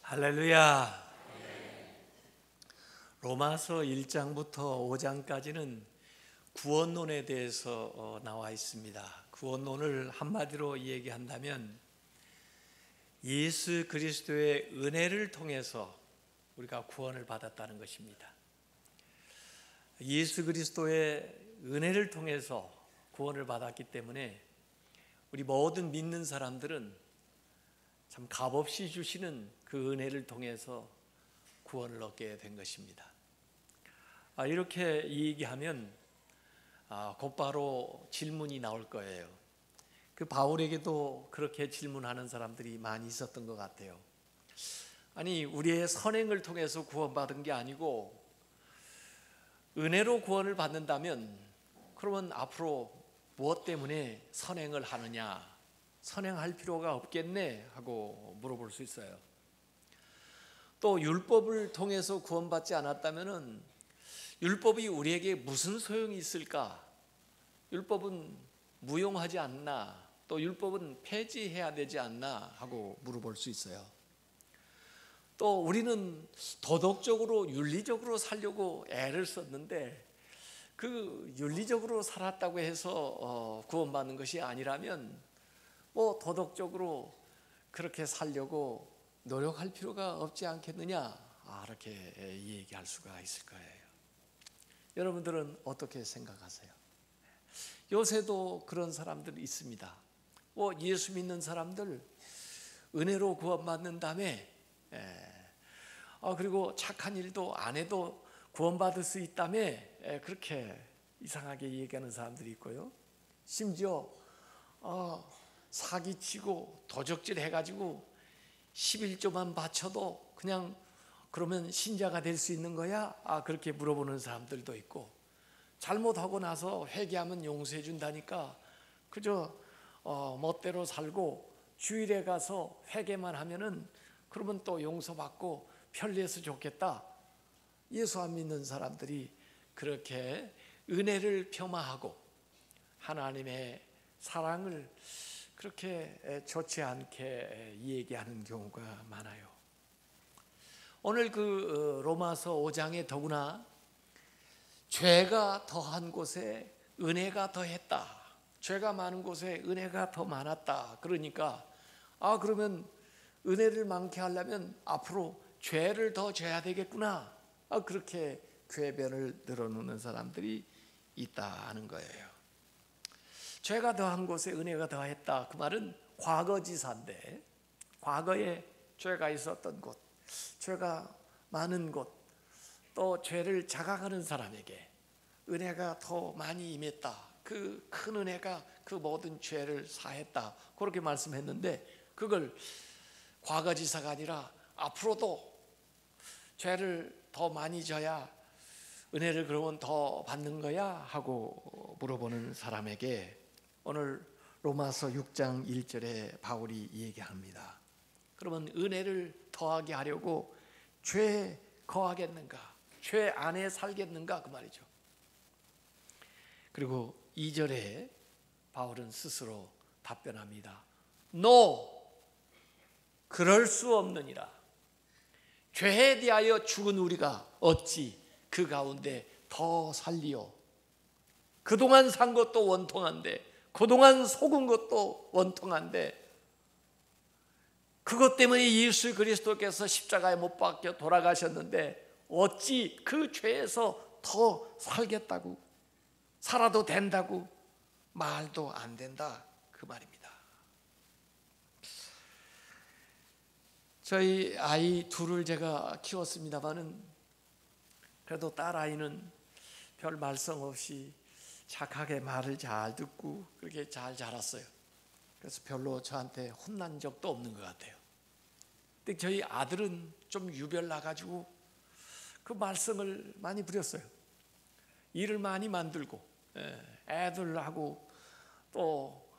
할렐루야. 로마서 1장부터 5장까지는 구원론에 대해서 나와 있습니다. 구원론을 한마디로 얘기한다면 예수 그리스도의 은혜를 통해서 우리가 구원을 받았다는 것입니다. 예수 그리스도의 은혜를 통해서 구원을 받았기 때문에 우리 모든 믿는 사람들은 참 값없이 주시는 그 은혜를 통해서 구원을 얻게 된 것입니다. 이렇게 얘기하면 곧바로 질문이 나올 거예요. 그 바울에게도 그렇게 질문하는 사람들이 많이 있었던 것 같아요. 아니, 우리의 선행을 통해서 구원받은 게 아니고 은혜로 구원을 받는다면 그러면 앞으로 무엇 때문에 선행을 하느냐, 선행할 필요가 없겠네 하고 물어볼 수 있어요. 또 율법을 통해서 구원받지 않았다면 율법이 우리에게 무슨 소용이 있을까? 율법은 무용하지 않나? 또 율법은 폐지해야 되지 않나? 하고 물어볼 수 있어요. 또 우리는 도덕적으로 윤리적으로 살려고 애를 썼는데 그 윤리적으로 살았다고 해서 구원받는 것이 아니라면 도덕적으로 그렇게 살려고 노력할 필요가 없지 않겠느냐, 이렇게 얘기할 수가 있을 거예요. 여러분들은 어떻게 생각하세요? 요새도 그런 사람들이 있습니다. 예수 믿는 사람들 은혜로 구원받는 다음에 그리고 착한 일도 안 해도 구원받을 수 있다며 그렇게 이상하게 얘기하는 사람들이 있고요. 심지어 사기치고 도적질 해가지고 11조만 바쳐도 그냥 그러면 신자가 될 수 있는 거야? 그렇게 물어보는 사람들도 있고, 잘못하고 나서 회개하면 용서해 준다니까 그저 멋대로 살고 주일에 가서 회개만 하면은 그러면 또 용서받고 편리해서 좋겠다. 예수 안 믿는 사람들이 그렇게 은혜를 폄하하고 하나님의 사랑을 그렇게 좋지 않게 얘기하는 경우가 많아요. 오늘 그 로마서 5장에 더구나 죄가 더한 곳에 은혜가 더했다, 죄가 많은 곳에 은혜가 더 많았다. 그러니까 그러면 은혜를 많게 하려면 앞으로 죄를 더 져야 되겠구나, 그렇게 궤변을 늘어놓는 사람들이 있다는 거예요. 죄가 더한 곳에 은혜가 더했다, 그 말은 과거지사인데 과거에 죄가 있었던 곳, 죄가 많은 곳, 또 죄를 자각하는 사람에게 은혜가 더 많이 임했다, 그 큰 은혜가 그 모든 죄를 사했다, 그렇게 말씀했는데 그걸 과거지사가 아니라 앞으로도 죄를 더 많이 져야 은혜를 그러면 더 받는 거야 하고 물어보는 사람에게 오늘 로마서 6장 1절에 바울이 얘기합니다. 그러면 은혜를 더하게 하려고 죄에 거하겠는가, 죄 안에 살겠는가, 그 말이죠. 그리고 2절에 바울은 스스로 답변합니다. No, 그럴 수 없느니라. 죄에 대하여 죽은 우리가 어찌 그 가운데 더 살리요? 그동안 산 것도 원통한데, 그동안 속은 것도 원통한데, 그것 때문에 예수 그리스도께서 십자가에 못 박혀 돌아가셨는데 어찌 그 죄에서 더 살겠다고, 살아도 된다고 말도 안 된다, 그 말입니다. 저희 아이 둘을 제가 키웠습니다마는 그래도 딸아이는 별 말썽 없이 착하게 말을 잘 듣고 그렇게 잘 자랐어요. 그래서 별로 저한테 혼난 적도 없는 것 같아요. 근데 저희 아들은 좀 유별나가지고 그 말썽을 많이 부렸어요. 일을 많이 만들고 애들하고 또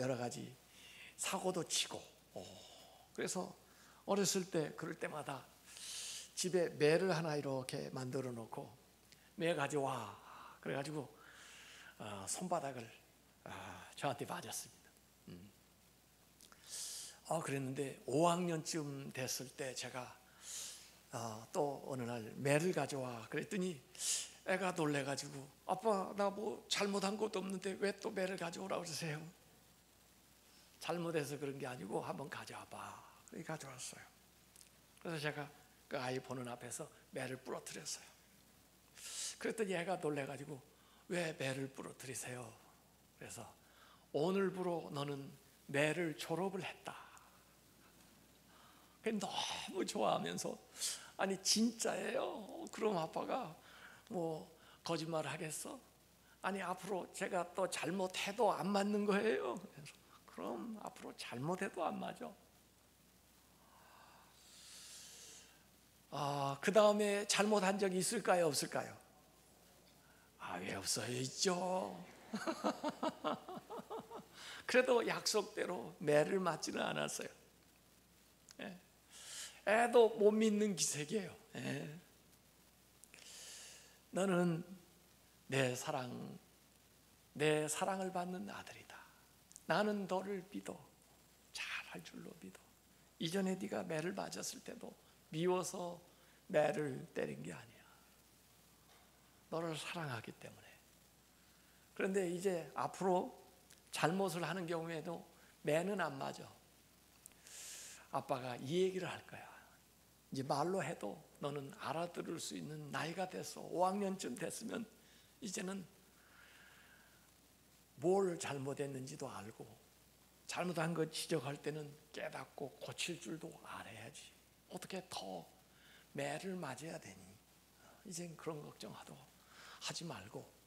여러 가지 사고도 치고, 그래서 어렸을 때 그럴 때마다 집에 매를 하나 이렇게 만들어 놓고 매 가져와 그래가지고 손바닥을 저한테 맞았습니다. 그랬는데 5학년쯤 됐을 때 제가 또 어느 날 매를 가져와 그랬더니 애가 놀래가지고 아빠 나 뭐 잘못한 것도 없는데 왜 또 매를 가져오라고 그러세요? 잘못해서 그런 게 아니고 한번 가져와봐. 그래서 가져왔어요. 그래서 제가 그 아이 보는 앞에서 매를 부러뜨렸어요. 그랬더니 애가 놀래가지고 왜 매를 부러뜨리세요? 그래서 오늘부로 너는 매를 졸업을 했다. 너무 좋아하면서 아니 진짜예요? 그럼 아빠가 뭐 거짓말을 하겠어? 아니 앞으로 제가 또 잘못해도 안 맞는 거예요. 그래서 그럼 앞으로 잘못해도 안 맞아. 그 다음에 잘못한 적이 있을까요? 없을까요? 왜 없어요? 있죠. 그래도 약속대로 매를 맞지는 않았어요. 애도 못 믿는 기색이에요. 너는 내 사랑을 받는 아들이다. 나는 너를 믿어. 잘할 줄로 믿어. 이전에 네가 매를 맞았을 때도 미워서 매를 때린 게 아니야. 너를 사랑하기 때문에. 그런데 이제 앞으로 잘못을 하는 경우에도 매는 안 맞아. 아빠가 이 얘기를 할 거야. 이제 말로 해도 너는 알아들을 수 있는 나이가 됐어. 5학년쯤 됐으면 이제는 뭘 잘못했는지도 알고 잘못한 거 지적할 때는 깨닫고 고칠 줄도 알아야지. 어떻게 더 매를 맞아야 되니? 이젠 그런 걱정하도 하지 말고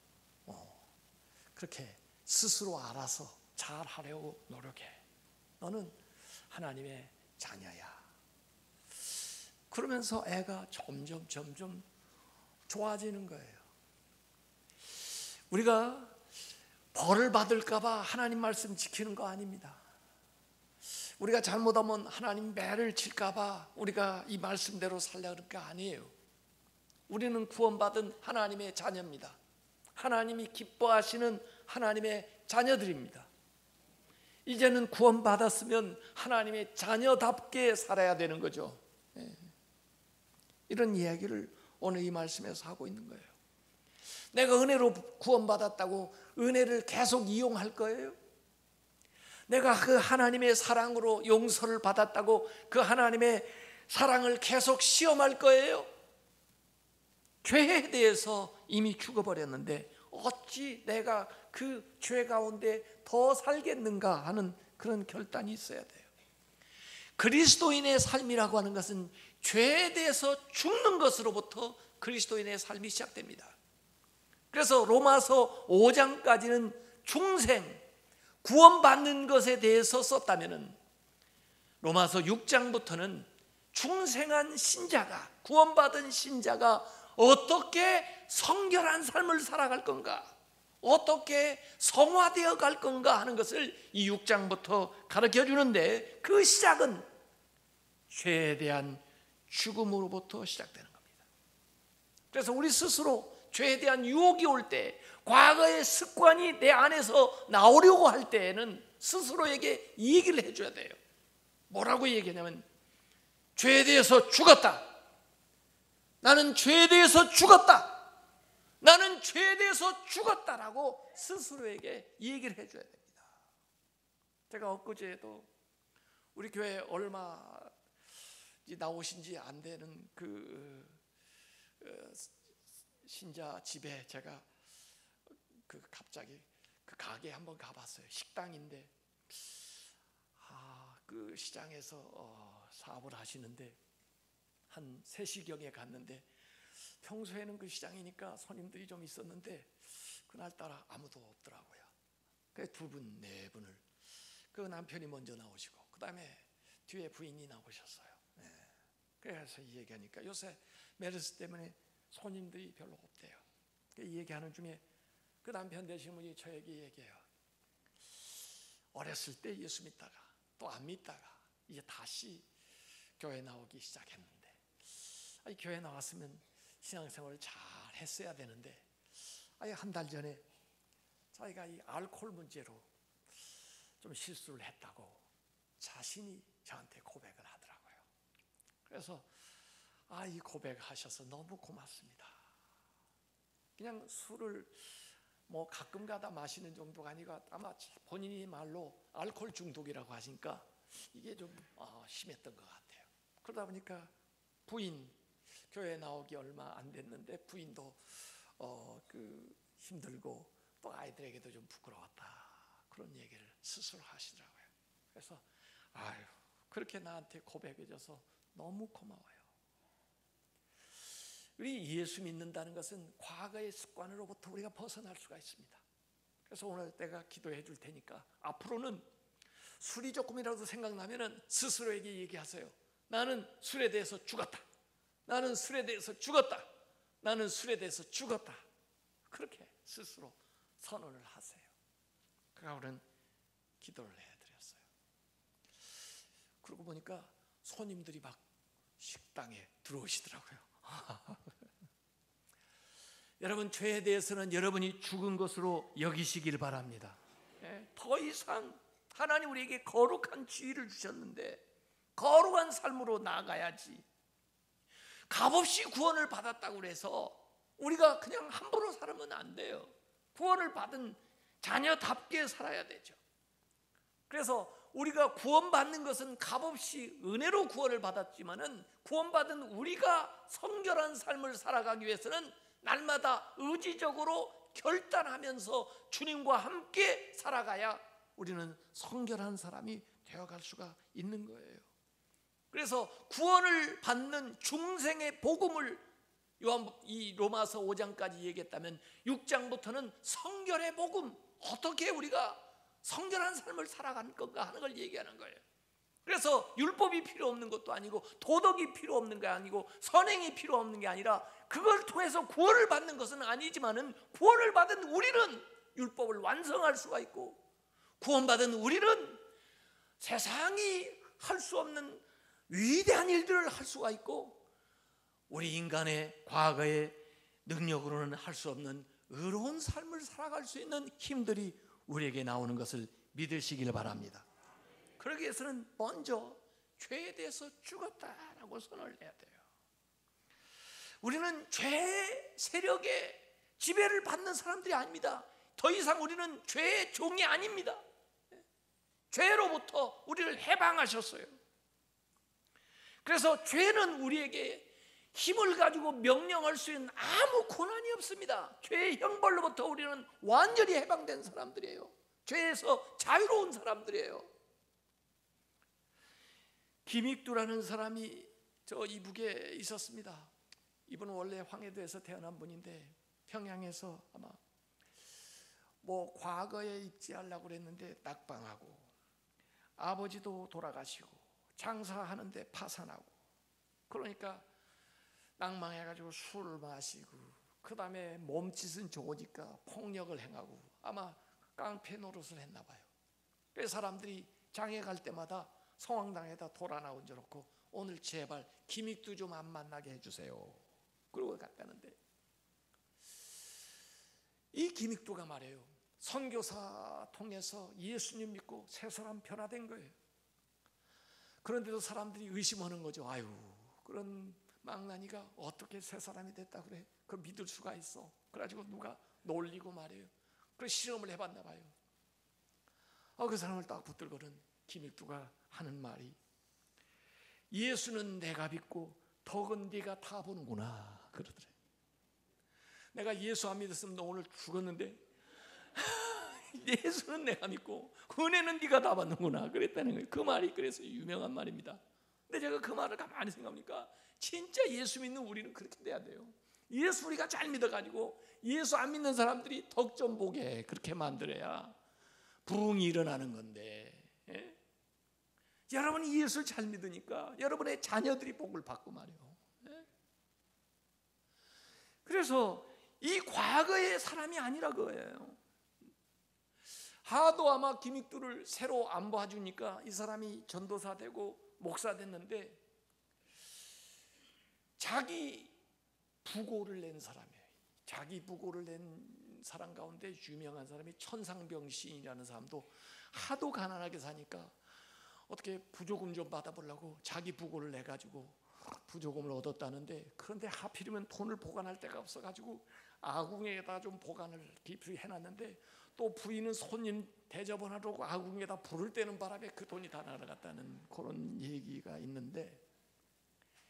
그렇게 스스로 알아서 잘 하려고 노력해. 너는 하나님의 자녀야. 그러면서 애가 점점 좋아지는 거예요. 우리가 벌을 받을까 봐 하나님 말씀 지키는 거 아닙니다. 우리가 잘못하면 하나님 매를 칠까 봐 우리가 이 말씀대로 살려고 그럴 거 아니에요. 우리는 구원받은 하나님의 자녀입니다. 하나님이 기뻐하시는 하나님의 자녀들입니다. 이제는 구원받았으면 하나님의 자녀답게 살아야 되는 거죠. 이런 이야기를 오늘 이 말씀에서 하고 있는 거예요. 내가 은혜로 구원받았다고 은혜를 계속 이용할 거예요? 내가 그 하나님의 사랑으로 용서를 받았다고 그 하나님의 사랑을 계속 시험할 거예요? 죄에 대해서 이미 죽어버렸는데 어찌 내가 그 죄 가운데 더 살겠는가 하는 그런 결단이 있어야 돼요. 그리스도인의 삶이라고 하는 것은 죄에 대해서 죽는 것으로부터 그리스도인의 삶이 시작됩니다. 그래서 로마서 5장까지는 중생, 구원받는 것에 대해서 썼다면 로마서 6장부터는 중생한 신자가, 구원받은 신자가 어떻게 성결한 삶을 살아갈 건가, 어떻게 성화되어 갈 건가 하는 것을 이 6장부터 가르쳐 주는데 그 시작은 죄에 대한 죽음으로부터 시작되는 겁니다. 그래서 우리 스스로 죄에 대한 유혹이 올 때, 과거의 습관이 내 안에서 나오려고 할 때에는 스스로에게 이 얘기를 해줘야 돼요. 뭐라고 얘기하냐면 죄에 대해서 죽었다. 나는 죄에 대해서 죽었다. 나는 죄에 대해서 죽었다라고 스스로에게 이 얘기를 해줘야 됩니다. 제가 엊그제도 우리 교회 얼마 나오신 지 안 되는 그 신자 집에 제가 갑자기 그 가게에 한번 가봤어요. 식당인데 그 시장에서 사업을 하시는데 한 3시경에 갔는데 평소에는 그 시장이니까 손님들이 좀 있었는데 그날따라 아무도 없더라고요. 그래서 2분, 4분을 그 남편이 먼저 나오시고 그 다음에 뒤에 부인이 나오셨어요. 그래서 이 얘기하니까 요새 메르스 때문에 손님들이 별로 없대요. 이 얘기하는 중에 그 남편 되신 분이 저에게 얘기해요. 어렸을 때 예수 믿다가 또 안 믿다가 이제 다시 교회 나오기 시작했는데 교회 나왔으면 신앙생활을 잘 했어야 되는데 한 달 전에 자기가 이 알코올 문제로 좀 실수를 했다고 자신이 저한테 고백을 하더라고요. 그래서 이 고백하셔서 너무 고맙습니다. 그냥 술을 뭐 가끔 가다 마시는 정도가 아니고 아마 본인이 말로 알코올 중독이라고 하시니까 이게 좀 심했던 것 같아요. 그러다 보니까 부인, 교회 나오기 얼마 안 됐는데 부인도 힘들고 또 아이들에게도 좀 부끄러웠다, 그런 얘기를 스스로 하시더라고요. 그래서 그렇게 나한테 고백해줘서 너무 고마워요. 우리 예수 믿는다는 것은 과거의 습관으로부터 우리가 벗어날 수가 있습니다. 그래서 오늘 내가 기도해 줄 테니까 앞으로는 술이 조금이라도 생각나면은 스스로에게 얘기하세요. 나는 술에 대해서 죽었다. 나는 술에 대해서 죽었다. 나는 술에 대해서 죽었다. 그렇게 스스로 선언을 하세요. 그러니까 우리는 기도를 해드렸어요. 그러고 보니까 손님들이 막 식당에 들어오시더라고요. 여러분, 죄에 대해서는 여러분이 죽은 것으로 여기시길 바랍니다. 더 이상 하나님 우리에게 거룩한 지위를 주셨는데 거룩한 삶으로 나아가야지. 값없이 구원을 받았다고 해서 우리가 그냥 함부로 살면 안 돼요. 구원을 받은 자녀답게 살아야 되죠. 그래서 우리가 구원받는 것은 값없이 은혜로 구원을 받았지만은 구원받은 우리가 성결한 삶을 살아가기 위해서는 날마다 의지적으로 결단하면서 주님과 함께 살아가야 우리는 성결한 사람이 되어갈 수가 있는 거예요. 그래서 구원을 받는 중생의 복음을 이 로마서 5장까지 얘기했다면 6장부터는 성결의 복음, 어떻게 우리가 성결한 삶을 살아가는 건가 하는 걸 얘기하는 거예요. 그래서 율법이 필요 없는 것도 아니고 도덕이 필요 없는 게 아니고 선행이 필요 없는 게 아니라 그걸 통해서 구원을 받는 것은 아니지만은 구원을 받은 우리는 율법을 완성할 수가 있고 구원받은 우리는 세상이 할 수 없는 위대한 일들을 할 수가 있고 우리 인간의 과거의 능력으로는 할 수 없는 의로운 삶을 살아갈 수 있는 힘들이 우리에게 나오는 것을 믿으시길 바랍니다. 그러기 위해서는 먼저 죄에 대해서 죽었다라고 선언을 해야 돼요. 우리는 죄의 세력에 지배를 받는 사람들이 아닙니다. 더 이상 우리는 죄의 종이 아닙니다. 죄로부터 우리를 해방하셨어요. 그래서 죄는 우리에게 힘을 가지고 명령할 수 있는 아무 권한이 없습니다. 죄의 형벌로부터 우리는 완전히 해방된 사람들이에요. 죄에서 자유로운 사람들이에요. 김익두라는 사람이 저 이북에 있었습니다. 이분은 원래 황해도에서 태어난 분인데 평양에서 아마 뭐 과거에 입지하려고 그랬는데 낙방하고 아버지도 돌아가시고 장사하는데 파산하고 그러니까 낭망해가지고 술을 마시고 그 다음에 몸짓은 좋으니까 폭력을 행하고 아마 깡패 노릇을 했나 봐요. 그래서 사람들이 장에 갈 때마다 성황당에다 돌아 나온 줄 알고 오늘 제발 김익두 좀 안 만나게 해주세요. 그러고 갔다는데 이 김익두가 말해요. 선교사 통해서 예수님 믿고 새 사람 변화된 거예요. 그런데도 사람들이 의심하는 거죠. 아유, 그런 망나니가 어떻게 새 사람이 됐다 그래? 그걸 믿을 수가 있어. 그래가지고 누가 놀리고 말해요. 그래서 실험을 해봤나 봐요. 그 사람을 딱 붙들고는 김익두가 하는 말이 예수는 내가 믿고 덕은 네가 다 보는구나 그러더래. 내가 예수 안 믿었으면 너 오늘 죽었는데 예수는 내가 믿고 은혜는 네가 다 받는구나 그랬다는 거예요. 그 말이 그래서 유명한 말입니다. 근데 제가 그 말을 가만히 생각하니까 진짜 예수 믿는 우리는 그렇게 돼야 돼요. 예수 우리가 잘 믿어가지고 예수 안 믿는 사람들이 덕 좀 보게 그렇게 만들어야 부흥이 일어나는 건데 여러분이 예수를 잘 믿으니까 여러분의 자녀들이 복을 받고 말이요. 그래서 이 과거의 사람이 아니라 그거예요. 하도 아마 김익두를 새로 안 봐주니까 이 사람이 전도사 되고 목사 됐는데 자기 부고를 낸 사람이에요. 자기 부고를 낸 사람 가운데 유명한 사람이 천상병 시인이라는 사람도 하도 가난하게 사니까 어떻게 부조금 좀 받아보려고 자기 부고를 내가지고 부조금을 얻었다는데, 그런데 하필이면 돈을 보관할 데가 없어가지고 아궁에다 좀 보관을 깊이 해놨는데, 또 부인은 손님 대접하라고 아궁에다 불을 떼는 바람에 그 돈이 다 날아갔다는 그런 얘기가 있는데,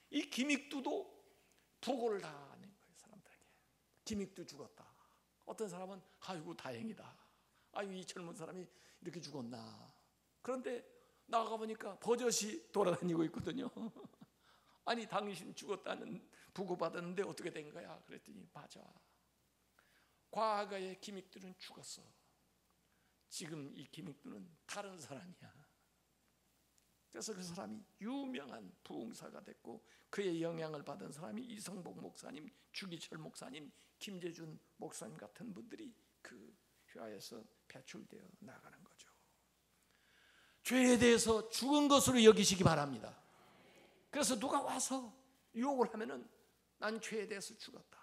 이 김익두도 부고를 다 낸 거예요. 사람들에게. 김익두 죽었다. 어떤 사람은 아이고 다행이다, 아이고 이 젊은 사람이 이렇게 죽었나. 그런데 나가 보니까 버젓이 돌아다니고 있거든요. 아니 당신 죽었다는 부고 받았는데 어떻게 된 거야? 그랬더니 맞아, 과거의 김익두는 죽었어. 지금 이 김익두는 다른 사람이야. 그래서 그 사람이 유명한 부흥사가 됐고, 그의 영향을 받은 사람이 이성복 목사님, 주기철 목사님, 김재준 목사님 같은 분들이 그 휘하에서 배출되어 나가는 거죠. 죄에 대해서 죽은 것으로 여기시기 바랍니다. 그래서 누가 와서 유혹을 하면은 난 죄에 대해서 죽었다.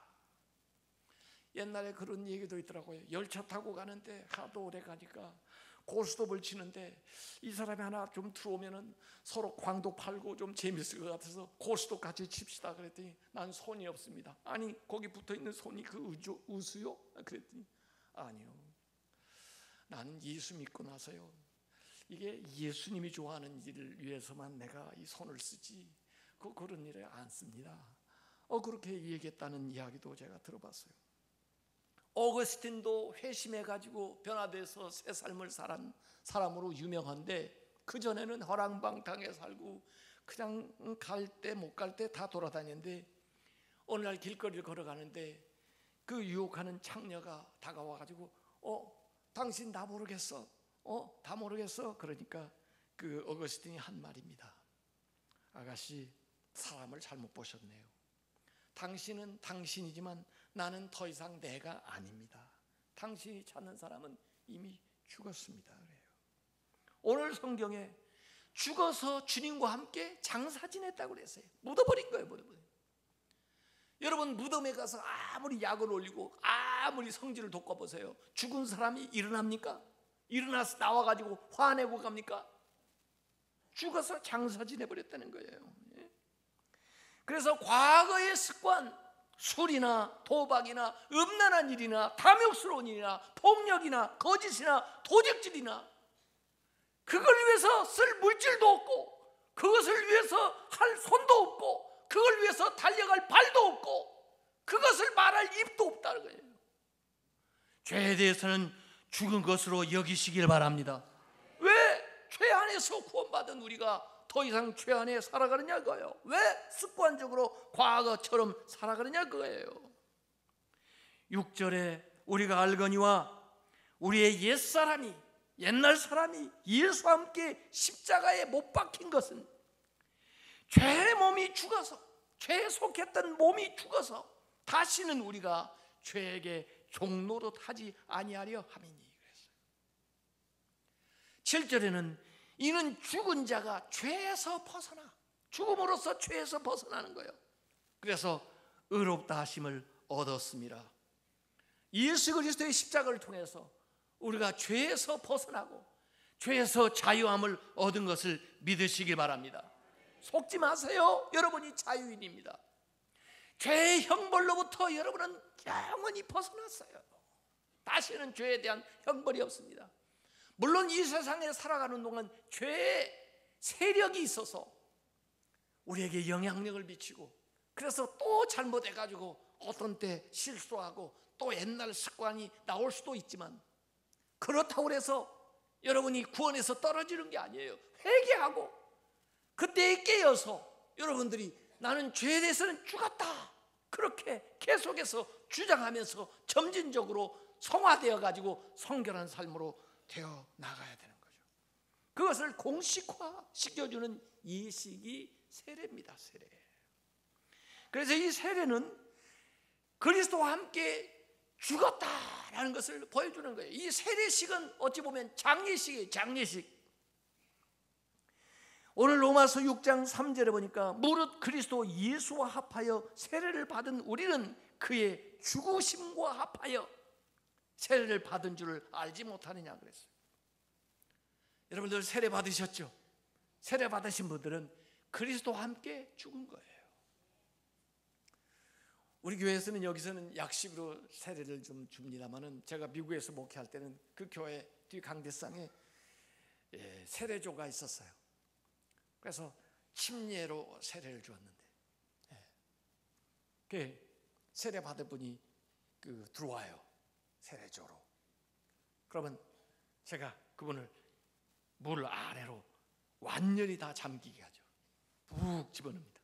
옛날에 그런 얘기도 있더라고요. 열차 타고 가는데 하도 오래 가니까 고스톱을 치는데 이 사람이 하나 좀 들어오면은 서로 광도 팔고 좀 재밌을 것 같아서 고스톱 같이 칩시다 그랬더니 난 손이 없습니다. 아니 거기 붙어있는 손이 그 우수요? 그랬더니 아니요, 나는 예수 믿고 나서요, 이게 예수님이 좋아하는 일을 위해서만 내가 이 손을 쓰지 그런 일에 안 씁니다. 그렇게 얘기했다는 이야기도 제가 들어봤어요. 오거스틴도 회심해가지고 변화돼서 새 삶을 산 사람으로 유명한데, 그전에는 허랑방탕에 살고 그냥 갈 때 못 갈 때 다 돌아다녔는데, 어느 날 길거리를 걸어가는데 그 유혹하는 창녀가 다가와가지고 당신 나 모르겠어? 다 모르겠어? 그러니까 그 오거스틴이 한 말입니다. 아가씨, 사람을 잘못 보셨네요. 당신은 당신이지만 나는 더 이상 내가 아닙니다. 당신이 찾는 사람은 이미 죽었습니다. 그래요. 오늘 성경에 죽어서 주님과 함께 장사 지냈다고 그랬어요. 묻어버린 거예요. 묻어버린. 여러분 무덤에 가서 아무리 약을 올리고 아무리 성질을 돋궈보세요. 죽은 사람이 일어납니까? 일어나서 나와가지고 화내고 갑니까? 죽어서 장사 지내버렸다는 거예요. 그래서 과거의 습관, 술이나 도박이나 음란한 일이나 탐욕스러운 일이나 폭력이나 거짓이나 도적질이나, 그걸 위해서 쓸 물질도 없고, 그것을 위해서 할 손도 없고, 그걸 위해서 달려갈 발도 없고, 그것을 말할 입도 없다는 거예요. 죄에 대해서는 죽은 것으로 여기시길 바랍니다. 왜 죄 안에서 구원받은 우리가 더 이상 죄 안에 살아가느냐 그거예요. 왜 습관적으로 과거처럼 살아가느냐 그거예요. 6절에 우리가 알거니와 우리의 옛사람이, 옛날 사람이 예수와 함께 십자가에 못 박힌 것은 죄의 몸이 죽어서, 죄에 속했던 몸이 죽어서 다시는 우리가 죄에게 종노릇 하지 아니하려 함이니. 그랬어요. 7절에는 이는 죽은 자가 죄에서 벗어나, 죽음으로써 죄에서 벗어나는 거예요. 그래서 의롭다 하심을 얻었습니다. 예수 그리스도의 십자가를 통해서 우리가 죄에서 벗어나고 죄에서 자유함을 얻은 것을 믿으시길 바랍니다. 속지 마세요. 여러분이 자유인입니다. 죄의 형벌로부터 여러분은 영원히 벗어났어요. 다시는 죄에 대한 형벌이 없습니다. 물론 이 세상에 살아가는 동안 죄의 세력이 있어서 우리에게 영향력을 미치고, 그래서 또 잘못해가지고 어떤 때 실수하고 또 옛날 습관이 나올 수도 있지만, 그렇다고 해서 여러분이 구원에서 떨어지는 게 아니에요. 회개하고 그때에 깨어서 여러분들이 나는 죄에 대해서는 죽었다, 그렇게 계속해서 주장하면서 점진적으로 성화되어 가지고 성결한 삶으로 되어 나가야 되는 거죠. 그것을 공식화 시켜주는 예식이 세례입니다. 세례. 그래서 이 세례는 그리스도와 함께 죽었다라는 것을 보여주는 거예요. 이 세례식은 어찌 보면 장례식이에요. 장례식. 오늘 로마서 6장 3절에 보니까 무릇 그리스도 예수와 합하여 세례를 받은 우리는 그의 죽으심과 합하여 세례를 받은 줄을 알지 못하느냐 그랬어요. 여러분들 세례 받으셨죠? 세례 받으신 분들은 그리스도와 함께 죽은 거예요. 우리 교회에서는 여기서는 약식으로 세례를 좀 줍니다만은 제가 미국에서 목회할 때는 그 교회 뒤 강대상에 세례조가 있었어요. 그래서 침례로 세례를 주었는데, 그 세례 받을 분이 들어와요, 세례조로. 그러면 제가 그분을 물 아래로 완전히 다 잠기게 하죠. 푹 집어넣습니다.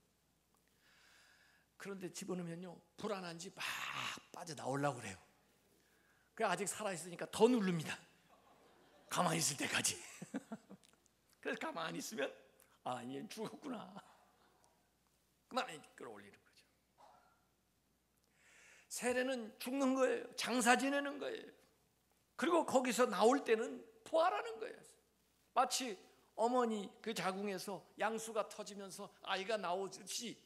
그런데 집어넣으면요, 불안한지 막 빠져나오려고 그래요. 그래, 아직 살아있으니까 더 누릅니다. 가만히 있을 때까지. 그래서 가만히 있으면 얘 죽었구나. 그만에 끌어올리는 거죠. 세례는 죽는 거예요. 장사 지내는 거예요. 그리고 거기서 나올 때는 부활하는 거예요. 마치 어머니 그 자궁에서 양수가 터지면서 아이가 나오듯이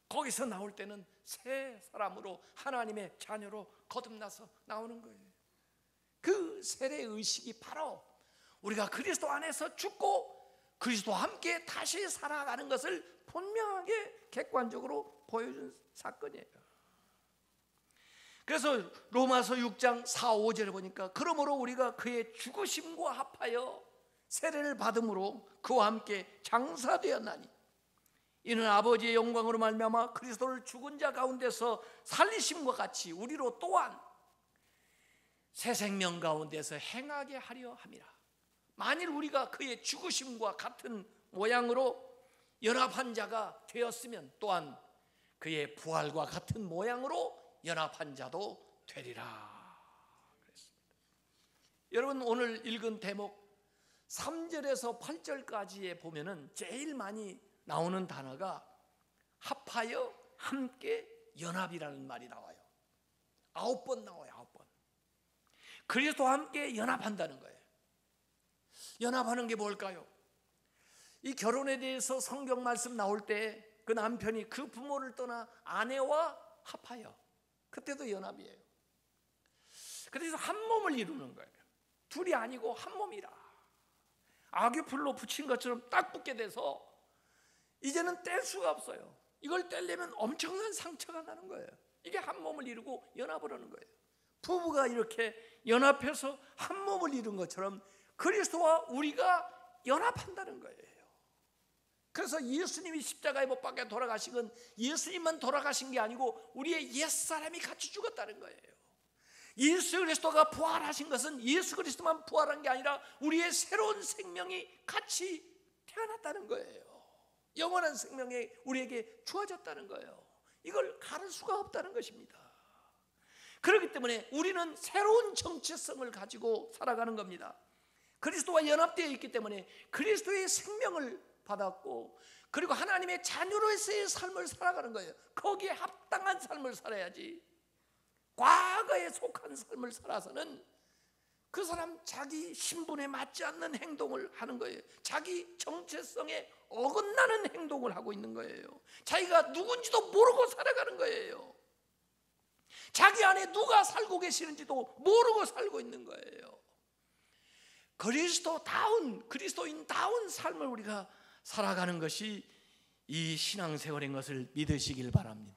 거기서 나올 때는 새 사람으로 하나님의 자녀로 거듭나서 나오는 거예요. 그 세례 의식이 바로 우리가 그리스도 안에서 죽고 그리스도와 함께 다시 살아가는 것을 분명하게 객관적으로 보여준 사건이에요. 그래서 로마서 6장 4, 5절에 보니까 그러므로 우리가 그의 죽으심과 합하여 세례를 받음으로 그와 함께 장사되었나니 이는 아버지의 영광으로 말미암아 그리스도를 죽은 자 가운데서 살리심과 같이 우리로 또한 새 생명 가운데서 행하게 하려 함이라. 만일 우리가 그의 죽으심과 같은 모양으로 연합한 자가 되었으면 또한 그의 부활과 같은 모양으로 연합한 자도 되리라 그랬습니다. 여러분, 오늘 읽은 대목 3절에서 8절까지에 보면은 제일 많이 나오는 단어가 합하여 함께 연합이라는 말이 나와요. 9번 나와요. 9번. 그리스도와 함께 연합한다는 거예요. 연합하는 게 뭘까요? 이 결혼에 대해서 성경 말씀 나올 때 그 남편이 그 부모를 떠나 아내와 합하여, 그때도 연합이에요. 그래서 한 몸을 이루는 거예요. 둘이 아니고 한 몸이라. 악유풀로 붙인 것처럼 딱 붙게 돼서 이제는 뗄 수가 없어요. 이걸 떼려면 엄청난 상처가 나는 거예요. 이게 한 몸을 이루고 연합을 하는 거예요. 부부가 이렇게 연합해서 한 몸을 이룬 것처럼 그리스도와 우리가 연합한다는 거예요. 그래서 예수님이 십자가에 못 박혀 돌아가신 건 예수님만 돌아가신 게 아니고 우리의 옛사람이 같이 죽었다는 거예요. 예수 그리스도가 부활하신 것은 예수 그리스도만 부활한 게 아니라 우리의 새로운 생명이 같이 태어났다는 거예요. 영원한 생명이 우리에게 주어졌다는 거예요. 이걸 가를 수가 없다는 것입니다. 그렇기 때문에 우리는 새로운 정체성을 가지고 살아가는 겁니다. 그리스도와 연합되어 있기 때문에 그리스도의 생명을 받았고, 그리고 하나님의 자녀로서의 삶을 살아가는 거예요. 거기에 합당한 삶을 살아야지, 과거에 속한 삶을 살아서는 그 사람 자기 신분에 맞지 않는 행동을 하는 거예요. 자기 정체성에 어긋나는 행동을 하고 있는 거예요. 자기가 누군지도 모르고 살아가는 거예요. 자기 안에 누가 살고 계시는지도 모르고 살고 있는 거예요. 그리스도인다운 삶을 우리가 살아가는 것이 이 신앙생활인 것을 믿으시길 바랍니다.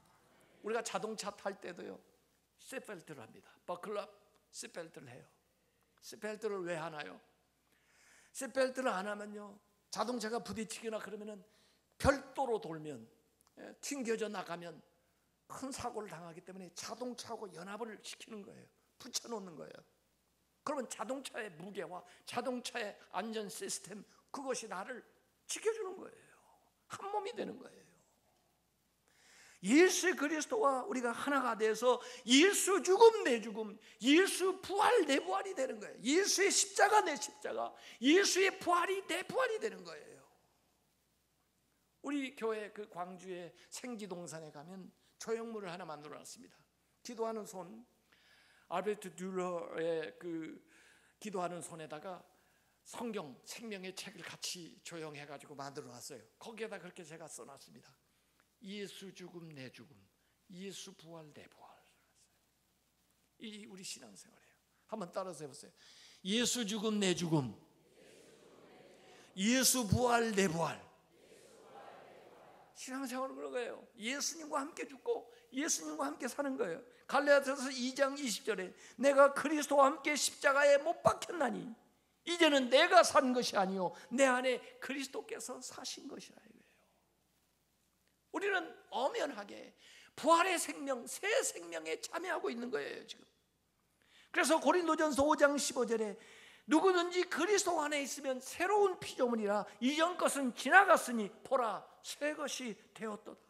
우리가 자동차 탈 때도요, 시트벨트를 합니다. 버클업 시트벨트를 해요. 시트벨트를 왜 하나요? 시트벨트를 안 하면요, 자동차가 부딪히거나 그러면은 별도로 돌면, 튕겨져 나가면 큰 사고를 당하기 때문에 자동차하고 연합을 시키는 거예요. 붙여놓는 거예요. 그러면 자동차의 무게와 자동차의 안전 시스템, 그것이 나를 지켜주는 거예요. 한 몸이 되는 거예요. 예수 그리스도와 우리가 하나가 돼서 예수 죽음 내 죽음, 예수 부활 내 부활이 되는 거예요. 예수의 십자가 내 십자가, 예수의 부활이 내 부활이 되는 거예요. 우리 교회 그 광주의 생지동산에 가면 조형물을 하나 만들어놨습니다. 기도하는 손, 알베르트 듀러의 그 기도하는 손에다가 성경 생명의 책을 같이 조형해가지고 만들어놨어요. 거기에다 그렇게 제가 써놨습니다. 예수 죽음 내 죽음, 예수 부활 내 부활. 이 우리 신앙생활이에요. 한번 따라서 해보세요. 예수 죽음 내 죽음, 예수 부활 내 부활. 신앙생활은 그런 거예요. 예수님과 함께 죽고 예수님과 함께 사는 거예요. 갈라디아서 2장 20절에 내가 그리스도와 함께 십자가에 못 박혔나니 이제는 내가 산 것이 아니요 내 안에 그리스도께서 사신 것이라 이거예요. 우리는 엄연하게 부활의 생명, 새 생명에 참여하고 있는 거예요 지금. 그래서 고린도전서 5장 15절에 누구든지 그리스도 안에 있으면 새로운 피조물이라 이전 것은 지나갔으니 보라 새 것이 되었도다.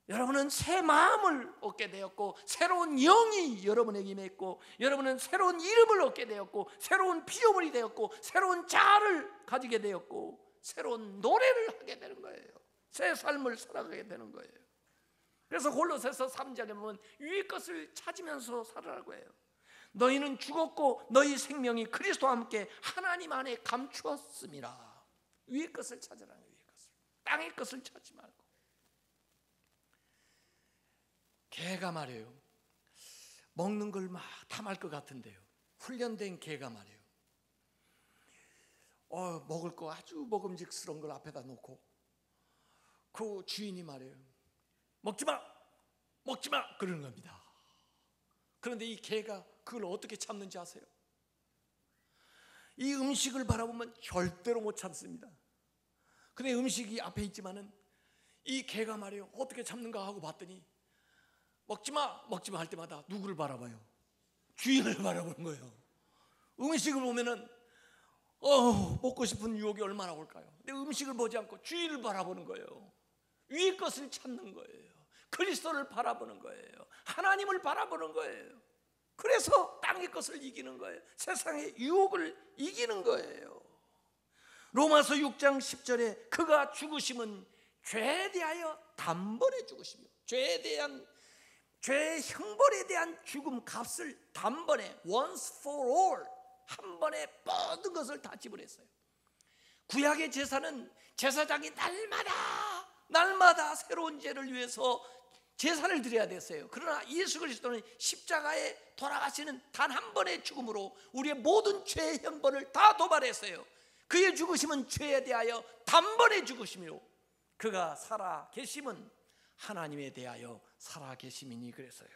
여러분은 새 마음을 얻게 되었고 새로운 영이 여러분에게 임했고 여러분은 새로운 이름을 얻게 되었고 새로운 피조물이 되었고 새로운 자아를 가지게 되었고 새로운 노래를 하게 되는 거예요. 새 삶을 살아가게 되는 거예요. 그래서 골로새서 3장에 보면 위의 것을 찾으면서 살아라고 해요. 너희는 죽었고 너희 생명이 그리스도와 함께 하나님 안에 감추었음이라. 위의 것을 찾으라는 거예요. 위의 것을. 땅의 것을 찾지 말고. 개가 말이에요. 먹는 걸 막 탐할 것 같은데요. 훈련된 개가 말이에요. 먹을 거 아주 먹음직스러운 걸 앞에다 놓고 그 주인이 말이에요. 먹지 마! 먹지 마! 그러는 겁니다. 그런데 이 개가 그걸 어떻게 참는지 아세요? 이 음식을 바라보면 절대로 못 참습니다. 근데 음식이 앞에 있지만은 이 개가 말이에요. 어떻게 참는가 하고 봤더니 먹지 마! 먹지 마! 할 때마다 누구를 바라봐요? 주인을 바라보는 거예요. 음식을 보면은 먹고 싶은 유혹이 얼마나 올까요? 근데 음식을 보지 않고 주인을 바라보는 거예요. 위의 것을 찾는 거예요. 그리스도를 바라보는 거예요. 하나님을 바라보는 거예요. 그래서 땅의 것을 이기는 거예요. 세상의 유혹을 이기는 거예요. 로마서 6장 10절에 그가 죽으심은 죄에 대하여 단번에 죽으시며 죄의 형벌에 대한 죽음 값을 단번에 once for all 한 번에 모든 것을 다 지불했어요. 구약의 제사는 제사장이 날마다 새로운 죄를 위해서 제사를 드려야 됐어요. 그러나 예수 그리스도는 십자가에 돌아가시는 단 한 번의 죽음으로 우리의 모든 죄의 형벌을 다 도말했어요. 그의 죽으심은 죄에 대하여 단번에 죽으심이요 그가 살아 계심은 하나님에 대하여 살아 계심이니 그래서요.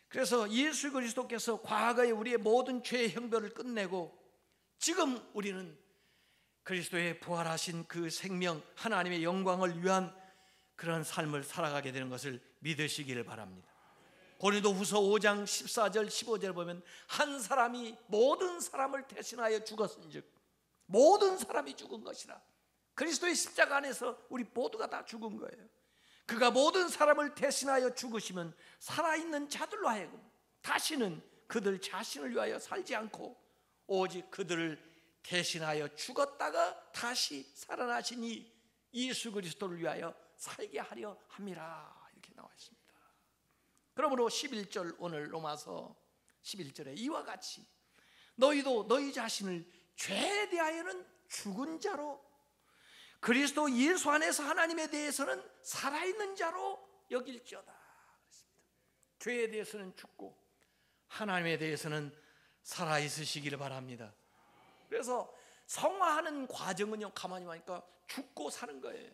그래서 예수 그리스도께서 과거에 우리의 모든 죄의 형벌을 끝내고 지금 우리는 그리스도의 부활하신 그 생명 하나님의 영광을 위한 그런 삶을 살아가게 되는 것을 믿으시기를 바랍니다. 고린도후서 5장 14절 15절 보면 한 사람이 모든 사람을 대신하여 죽었은즉 모든 사람이 죽은 것이라. 그리스도의 십자가 안에서 우리 모두가 다 죽은 거예요. 그가 모든 사람을 대신하여 죽으시면 살아있는 자들로 하여금 다시는 그들 자신을 위하여 살지 않고 오직 그들을 대신하여 죽었다가 다시 살아나시니 예수 그리스도를 위하여 살게 하려 함이라 이렇게 나와 있습니다. 그러므로 11절 오늘 로마서 11절에 이와 같이 너희도 너희 자신을 죄에 대하여는 죽은 자로 그리스도 예수 안에서 하나님에 대해서는 살아있는 자로 여길지어다 그랬습니다. 죄에 대해서는 죽고 하나님에 대해서는 살아있으시기를 바랍니다. 그래서 성화하는 과정은요 가만히 보니까 죽고 사는 거예요.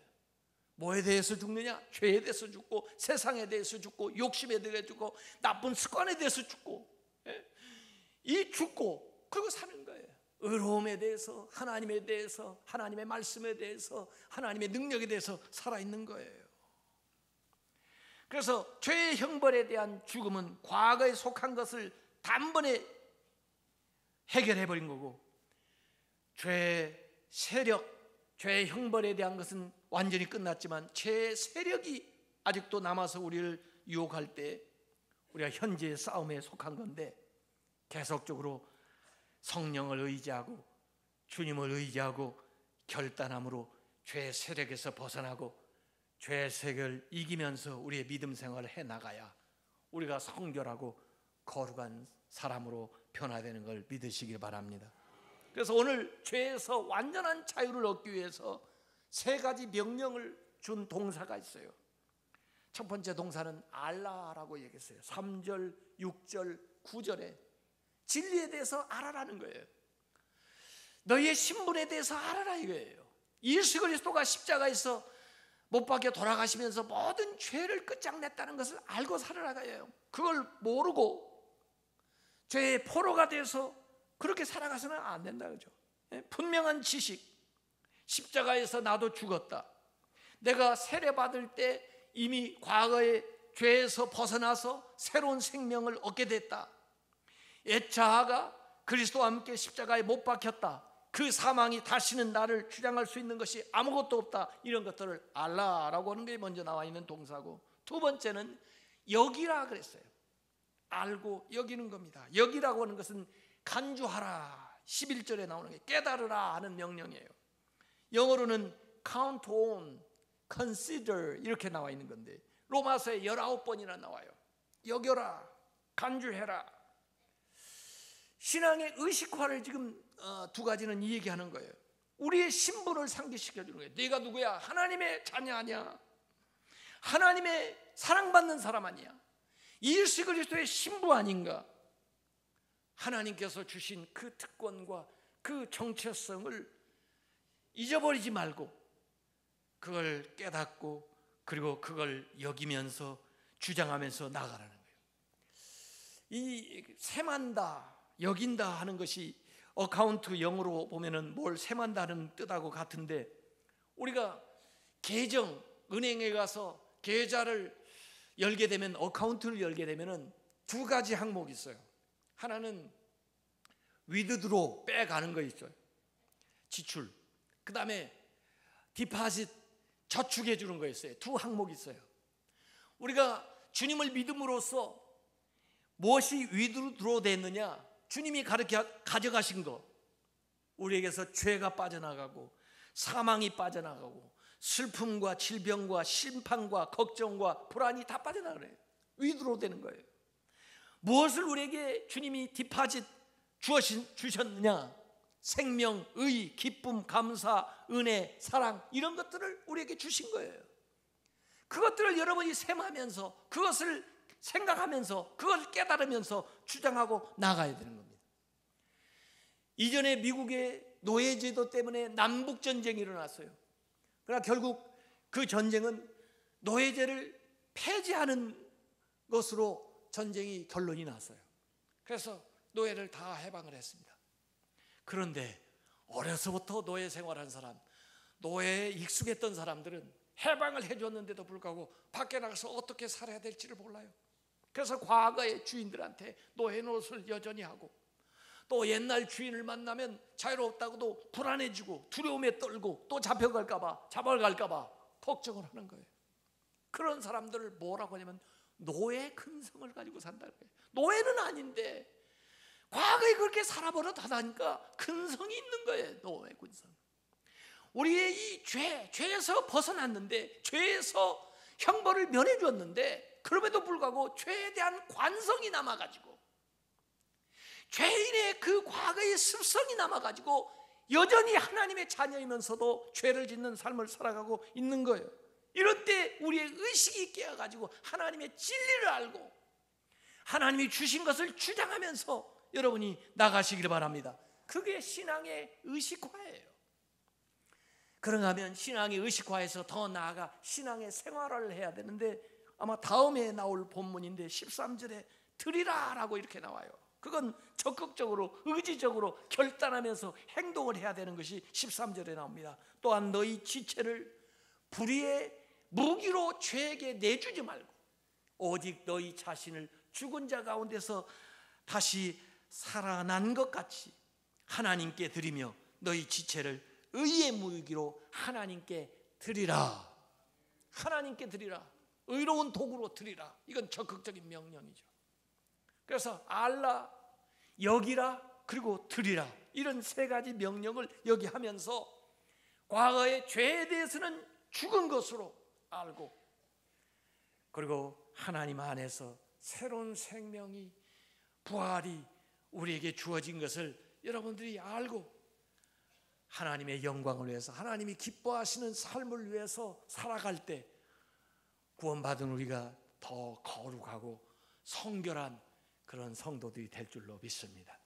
뭐에 대해서 죽느냐? 죄에 대해서 죽고 세상에 대해서 죽고 욕심에 대해서 죽고 나쁜 습관에 대해서 죽고 이 죽고 그리고 사는 거예요. 의로움에 대해서 하나님에 대해서 하나님의 말씀에 대해서 하나님의 능력에 대해서 살아있는 거예요. 그래서 죄의 형벌에 대한 죽음은 과거에 속한 것을 단번에 해결해버린 거고 죄의 세력, 죄의 형벌에 대한 것은 완전히 끝났지만 죄의 세력이 아직도 남아서 우리를 유혹할 때 우리가 현재의 싸움에 속한 건데 계속적으로 성령을 의지하고 주님을 의지하고 결단함으로 죄의 세력에서 벗어나고 죄의 세력을 이기면서 우리의 믿음 생활을 해나가야 우리가 성결하고 거룩한 사람으로 변화되는 걸 믿으시길 바랍니다. 그래서 오늘 죄에서 완전한 자유를 얻기 위해서 세 가지 명령을 준 동사가 있어요. 첫 번째 동사는 알라라고 얘기했어요. 3절, 6절, 9절에 진리에 대해서 알아라는 거예요. 너희의 신분에 대해서 알아라 이거예요. 예수 그리스도가 십자가에서 못 박혀 돌아가시면서 모든 죄를 끝장냈다는 것을 알고 살아가요. 그걸 모르고 죄의 포로가 돼서 그렇게 살아가서는 안 된다 그죠? 분명한 지식, 십자가에서 나도 죽었다. 내가 세례받을 때 이미 과거의 죄에서 벗어나서 새로운 생명을 얻게 됐다. 옛 자아가 그리스도와 함께 십자가에 못 박혔다. 그 사망이 다시는 나를 주장할 수 있는 것이 아무것도 없다. 이런 것들을 알라라고 하는 게 먼저 나와 있는 동사고, 두 번째는 여기라 그랬어요. 알고 여기는 겁니다. 여기라고 하는 것은 간주하라, 11절에 나오는 게 깨달으라 하는 명령이에요. 영어로는 count on, consider 이렇게 나와 있는 건데 로마서에 19번이나 나와요. 여겨라, 간주해라. 신앙의 의식화를 지금 두 가지는 이 얘기하는 거예요. 우리의 신분을 상기시켜주는 거예요. 네가 누구야? 하나님의 자녀 아니야? 하나님의 사랑받는 사람 아니야? 예수 그리스도의 신부 아닌가? 하나님께서 주신 그 특권과 그 정체성을 잊어버리지 말고 그걸 깨닫고 그리고 그걸 여기면서 주장하면서 나가라는 거예요. 이 세만다, 여긴다 하는 것이 어카운트 영어로 보면은 뭘 세만다는 뜻하고 같은데, 우리가 계정, 은행에 가서 계좌를 열게 되면, 어카운트를 열게 되면은 두 가지 항목이 있어요. 하나는 위드드로 빼가는 거 있어요. 지출. 그 다음에 디파짓, 저축해 주는 거 있어요. 두 항목이 있어요. 우리가 주님을 믿음으로써 무엇이 위드드로 됐느냐? 주님이 가져가신 거, 우리에게서 죄가 빠져나가고 사망이 빠져나가고 슬픔과 질병과 심판과 걱정과 불안이 다 빠져나가요. 위드로 되는 거예요. 무엇을 우리에게 주님이 디파짓 주셨느냐? 생명, 의, 기쁨, 감사, 은혜, 사랑, 이런 것들을 우리에게 주신 거예요. 그것들을 여러분이 셈하면서, 그것을 생각하면서, 그걸 깨달으면서 주장하고 나가야 되는 겁니다. 이전에 미국의 노예제도 때문에 남북전쟁이 일어났어요. 그러나 결국 그 전쟁은 노예제를 폐지하는 것으로 전쟁이 결론이 났어요. 그래서 노예를 다 해방을 했습니다. 그런데 어려서부터 노예 생활한 사람, 노예에 익숙했던 사람들은 해방을 해줬는데도 불구하고 밖에 나가서 어떻게 살아야 될지를 몰라요. 그래서 과거의 주인들한테 노예 노릇을 여전히 하고, 또 옛날 주인을 만나면 자유롭다고도 불안해지고 두려움에 떨고 또 잡혀갈까봐, 잡아갈까봐 걱정을 하는 거예요. 그런 사람들을 뭐라고 하냐면 노예 근성을 가지고 산다는 거예요. 노예는 아닌데 과거에 그렇게 살아버릇하다니까 근성이 있는 거예요. 노예 근성. 우리의 이 죄에서 벗어났는데, 죄에서 형벌을 면해 줬는데, 그럼에도 불구하고 죄에 대한 관성이 남아가지고, 죄인의 그 과거의 습성이 남아가지고 여전히 하나님의 자녀이면서도 죄를 짓는 삶을 살아가고 있는 거예요. 이럴 때 우리의 의식이 깨어가지고 하나님의 진리를 알고 하나님이 주신 것을 주장하면서 여러분이 나가시길 바랍니다. 그게 신앙의 의식화예요. 그런가 하면 신앙의 의식화에서 더 나아가 신앙의 생활을 해야 되는데, 아마 다음에 나올 본문인데 13절에 드리라 라고 이렇게 나와요. 그건 적극적으로 의지적으로 결단하면서 행동을 해야 되는 것이 13절에 나옵니다. 또한 너희 지체를 불의의 무기로 죄에게 내주지 말고 오직 너희 자신을 죽은 자 가운데서 다시 살아난 것 같이 하나님께 드리며 너희 지체를 의의 무기로 하나님께 드리라. 하나님께 드리라. 의로운 도구로 드리라. 이건 적극적인 명령이죠. 그래서 알라, 여기라, 그리고 드리라, 이런 세 가지 명령을 여기 하면서 과거의 죄에 대해서는 죽은 것으로 알고, 그리고 하나님 안에서 새로운 생명이, 부활이 우리에게 주어진 것을 여러분들이 알고 하나님의 영광을 위해서, 하나님이 기뻐하시는 삶을 위해서 살아갈 때 구원받은 우리가 더 거룩하고 성결한 그런 성도들이 될 줄로 믿습니다.